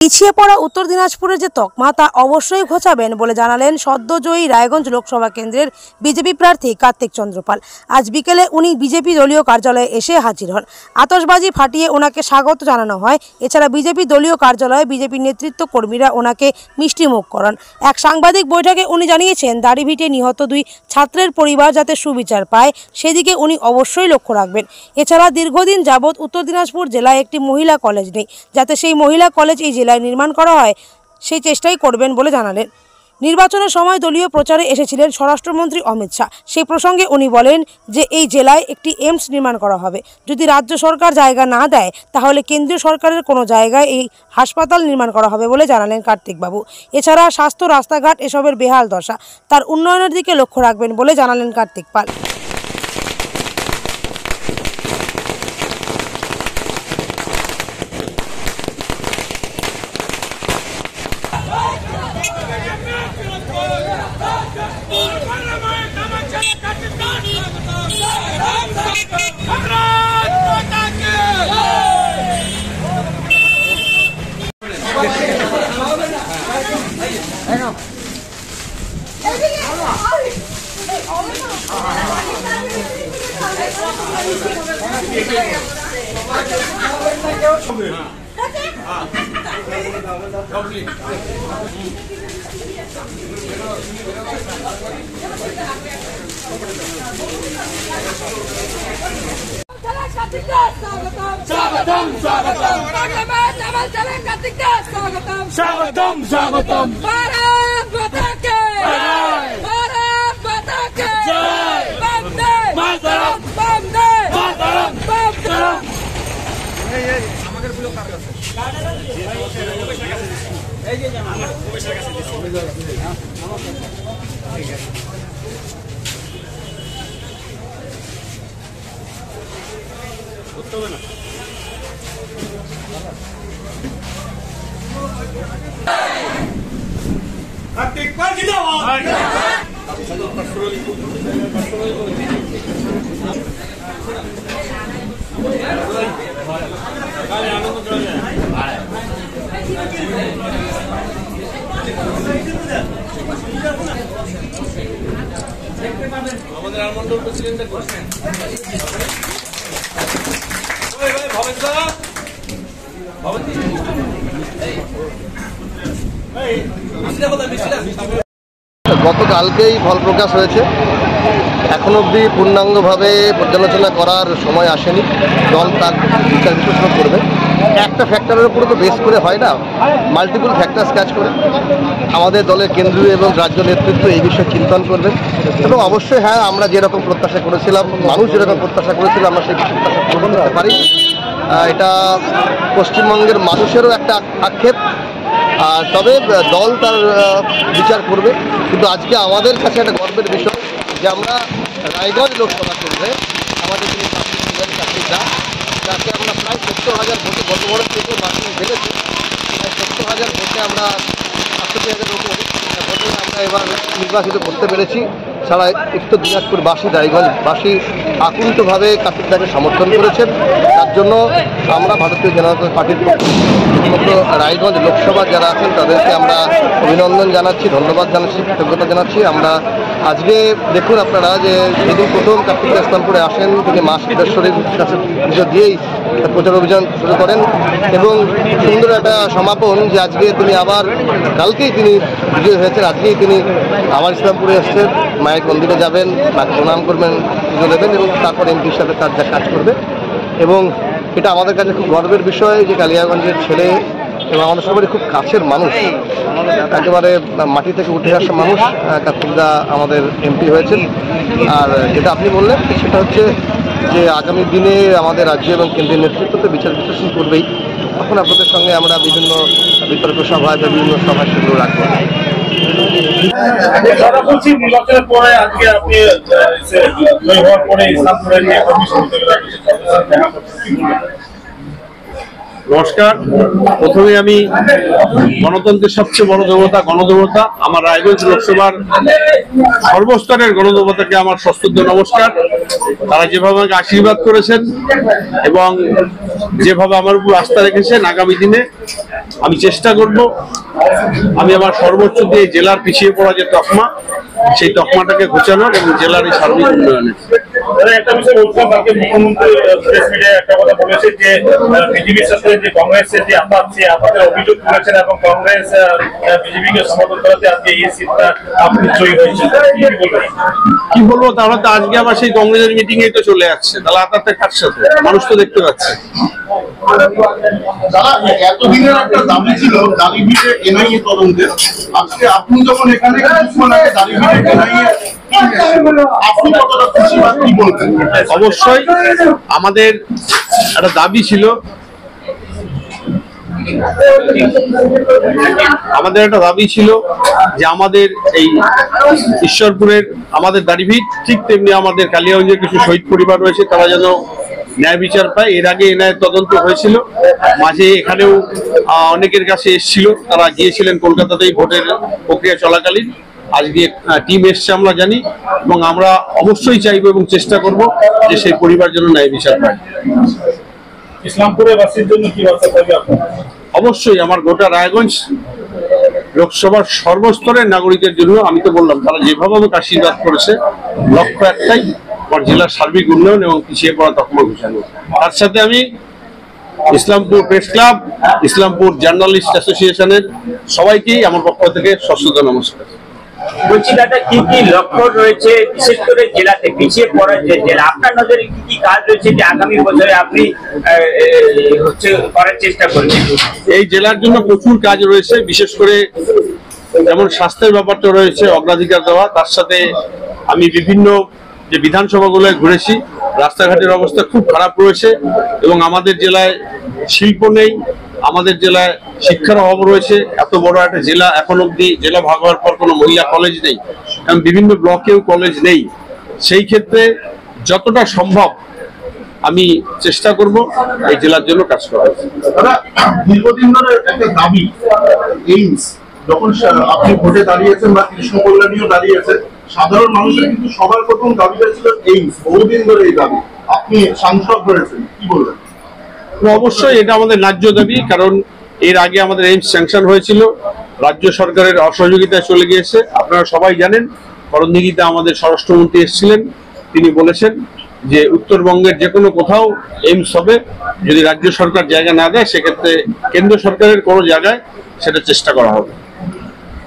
পিছিয়ে পড়া উত্তর দিনাজপুরের যে তকমা তা অবশ্যই ঘোচাবেন বলে জানালেন সদ্যজয়ী রায়গঞ্জ লোকসভা কেন্দ্রের বিজেপি প্রার্থী কার্তিক চন্দ্র পাল। আজ বিকেলে উনি বিজেপি দলীয় কার্যালয়ে এসে হাজির হন। আতশবাজি ফাটিয়ে ওনাকে স্বাগত জানানো হয়। এছাড়া বিজেপি দলীয় কার্যালয়ে বিজেপি নেতৃত্ব কর্মীরা ওনাকে মিষ্টিমুখ করান। এক সাংবাদিক বৈঠকে উনি জানিয়েছেন, দাড়িভিটে নিহত 2 ছাত্রের পরিবার যাতে সুবিচার পায় সেদিকে উনি অবশ্যই লক্ষ্য রাখবেন। এছাড়া দীর্ঘদিন যাবৎ উত্তর দিনাজপুর জেলায় একটি মহিলা কলেজ নেই, যাতে সেই মহিলা কলেজ এই জেলায় নির্মাণ করা হয় সেই চেষ্টাই করবেন বলে জানালেন। নির্বাচনের সময় দলীয় প্রচারে এসেছিলেন স্বরাষ্ট্রমন্ত্রী অমিত শাহ। সেই প্রসঙ্গে উনি বলেন যে এই জেলায় একটি এইমস নির্মাণ করা হবে। যদি রাজ্য সরকার জায়গা না দেয় তাহলে কেন্দ্রীয় সরকারের কোনো জায়গায় এই হাসপাতাল নির্মাণ করা হবে বলে জানালেন কার্তিকবাবু। এছাড়া স্বাস্থ্য, রাস্তাঘাট এসবের বেহাল দশা, তার উন্নয়নের দিকে লক্ষ্য রাখবেন বলে জানালেন কার্তিক পাল। स्वागतम स्वागतम भारत माता के भारत माता के जय वंदे मातरम वंदे मातरम मातरम আমাদের ব্লক কার কাছে এই যে আমার প্রবেশের কাছে দিছি ঠিক আছে উত্তর না কার্তিক পাল জিন্দাবাদ আমাদের আলমন্ডল প্রেসিডেন্টটা করছেন ওই ভাই ভবেন দা ভবেন এই মিছিলে কথা মিছিলে গতকালকেই ফল প্রকাশ হয়েছে। এখনো অবধি পূর্ণাঙ্গভাবে পর্যালোচনা করার সময় আসেনি। দল তার বিচার বিশ্লেষণ করবে। একটা ফ্যাক্টরের উপরে তো বেস করে হয় না, মাল্টিপল ফ্যাক্টরস কাজ করে। আমাদের দলের কেন্দ্রীয় এবং রাজ্য নেতৃত্ব এই বিষয়ে চিন্তন করবেন এবং অবশ্যই হ্যাঁ, আমরা যেরকম প্রত্যাশা করেছিলাম, মানুষ যেরকম প্রত্যাশা করেছিল, আমরা সেই প্রত্যাশা পূরণ করতে পারি। এটা পশ্চিমবঙ্গের মানুষেরও একটা আক্ষেপ। তবে দল তার বিচার করবে। কিন্তু আজকে আমাদের কাছে একটা গর্বের বিষয় যে আমরা রায়গঞ্জ লোকসভা কেন্দ্রে আমাদের যিনি কার্তিক দা, যাকে আমরা প্রায় 70,000 ভোটে, গত বছর থেকে মার্কিং বেড়েছে, প্রায় 70,000 ভোটে আমরা 68,000 ভোটে আমরা এবার নির্বাচিত করতে পেরেছি। ছাড়া উত্তর দিনাজপুরবাসী, রায়গঞ্জবাসী আকুণ্ঠভাবে কার্তিক দাকে সমর্থন করেছেন। তার জন্য আমরা ভারতীয় জনতা পার্টির সমগ্র রায়গঞ্জ লোকসভা যারা আছেন তাদেরকে আমরা অভিনন্দন জানাচ্ছি, ধন্যবাদ জানাচ্ছি, কৃতজ্ঞতা জানাচ্ছি। আমরা আজকে দেখুন আপনারা যে যেদিন প্রথম কার্তিক ইসলামপুরে আসেন, তিনি মা সিদ্ধেশ্বরীর কাছে পুজো দিয়েই প্রচার অভিযান শুরু করেন এবং সুন্দর একটা সমাপন যে আজকে তিনি আবার, কালকেই তিনি বিজয়ী হয়েছেন, আজকেই তিনি আবার ইসলামপুরে এসছেন, মায়ের মন্দিরে যাবেন, মাকে প্রণাম করবেন, পুজো দেবেন এবং তারপর এমপি হিসাবে তার যা কাজ করবে। এবং এটা আমাদের কাছে খুব গর্বের বিষয় যে কালিয়াগঞ্জের ছেলে এবং আমাদের সবারই খুব কাছের মানুষ, একেবারে মাটি থেকে উঠে আসা মানুষ কার্তিক দা আমাদের এমপি হয়েছেন। আর যেটা আপনি বললেন সেটা হচ্ছে যে আগামী দিনে আমাদের রাজ্য এবং কেন্দ্রীয় নেতৃত্ব তো বিচার বিশ্লেষণ করবেই। তখন আপনাদের সঙ্গে আমরা বিভিন্ন বিতর্ক সভায় বা বিভিন্ন সভায় সেগুলো রাখবো। নির্বাচনের পরে আজকে আপনি হওয়ার পরে ইসলামপুরে নিয়ে নমস্কার। প্রথমে আমি গণতন্ত্রের সবচেয়ে বড় দেবতা গণদেবতা আমার রায়গঞ্জ লোকসভার সর্বস্তরের গণদেবতাকে আমার সশ্রদ্ধ নমস্কার। তারা যেভাবে আমাকে আশীর্বাদ করেছেন এবং যেভাবে আমার উপর আস্থা রেখেছেন, আগামী দিনে আমি চেষ্টা করব আমি আমার সর্বোচ্চ দিয়ে জেলার পিছিয়ে পড়া যে তকমা, সেই তকমাটাকে ঘোচানোর এবং জেলার এই সার্বিক উন্নয়নের। একটা বিষয় বলছিলাম, কালকে মুখ্যমন্ত্রী প্রেস মিডিয়ায় একটা কথা বলেছে যে বিজেপির সাথে যে কংগ্রেসের যে আপাত, সে আপাতের অভিযোগ করেছেন এবং কংগ্রেস বিজেপিকে সমর্থন করাতে আজকে এই সিটটা আপনি জয়ী হয়েছেন। কি বলবো, তাহলে তো আজকে আবার সেই কংগ্রেসের মিটিং এই তো চলে যাচ্ছে, তাহলে আপাতত কার সাথে? মানুষ তো দেখতে পাচ্ছে। যারা এতদিনের একটা দাবি ছিল দালিভিটে এনআইএ তদন্তের, আজকে আপনি যখন এখানে দালিভিটে এনআইএ, আপনি কতটা খুশি বা কি বলবেন? অবশ্যই আমাদের একটা দাবি ছিল, যে আমাদের এই ঈশ্বরপুরের আমাদের দালিভিট, ঠিক তেমনি আমাদের কালিয়াগঞ্জের কিছু শহীদ পরিবার রয়েছে, তারা যেন ন্যায় বিচার পায়। এর আগে এনআইএ তদন্ত হয়েছিল, মাঝে এখানেও অনেকের কাছে এসেছিল, তারা গিয়েছিলেন কলকাতাতেই ভোটের প্রক্রিয়া চলাকালীন। আজকে টিম এসছে আমরা জানি, এবং আমরা অবশ্যই চাইবো এবং চেষ্টা করব যে সেই পরিবার যেন ন্যায় বিচার পায়। ইসলামপুরের বাসীর জন্য কি বার্তা থাকবে আপনার? অবশ্যই আমার গোটা রায়গঞ্জ লোকসভার সর্বস্তরের নাগরিকের জন্য, আমি তো বললাম তারা যেভাবে আমাকে আশীর্বাদ করেছে, লক্ষ্য একটাই, আমার জেলার সার্বিক উন্নয়ন এবং পিছিয়ে পড়া তকমা ঘোচানো। তার সাথে আমি Islampur press club, Islampur journalist অ্যাসোসিয়েশনের সবাইকেই আমার পক্ষ থেকে সশ্রদ্ধ নমস্কার। বলছি দাদা, কি কি লক্ষ্য রয়েছে বিশেষ করে জেলাতে পিছিয়ে পড়া যে জেলা, আপনার নজরে কি কি কাজ রয়েছে যে আগামী বছরে আপনি করার চেষ্টা করছেন? এই জেলার জন্য প্রচুর কাজ রয়েছে, বিশেষ করে যেমন স্বাস্থ্যের ব্যাপারটা রয়েছে অগ্রাধিকার দেওয়া। তার সাথে আমি বিভিন্ন যে বিধানসভাগুলোয় ঘুরেছি, রাস্তাঘাটের অবস্থা খুব খারাপ রয়েছে এবং আমাদের জেলায় শিল্প নেই, আমাদের জেলায় শিক্ষার অভাব রয়েছে। এত বড় একটা জেলা, এখন অব্দি জেলা ভাগ হওয়ার পর কোনো মহিলা কলেজ নেই, এবং বিভিন্ন ব্লকেও কলেজ নেই। সেই ক্ষেত্রে যতটা সম্ভব আমি চেষ্টা করব এই জেলার জন্য কাজ করার। দীর্ঘদিন ধরে একটা দাবি এইমস, যখন আপনি ভোটে দাঁড়িয়েছেন বা কৃষ্ণ কল্যাণীও দাঁড়িয়েছেন, সাধারণ মানুষের কিন্তু সবার প্রথম দাবিটা ছিল এইমস। বহুদিন ধরে এই দাবি, আপনি সাংসদ হয়েছেন, কি বলবেন? অবশ্যই এটা আমাদের ন্যায্য দাবি, কারণ এর আগে আমাদের এইমস স্যাংশন হয়েছিল, রাজ্য সরকারের অসহযোগিতায় চলে গিয়েছে। আপনারা সবাই জানেন, করণদিঘিতে আমাদের স্বরাষ্ট্রমন্ত্রী এসেছিলেন, তিনি বলেছেন যে উত্তরবঙ্গের যে কোনো কোথাও এইমস হবে, যদি রাজ্য সরকার জায়গা না দেয় সেক্ষেত্রে কেন্দ্র সরকারের কোনো জায়গায় সেটা চেষ্টা করা হবে।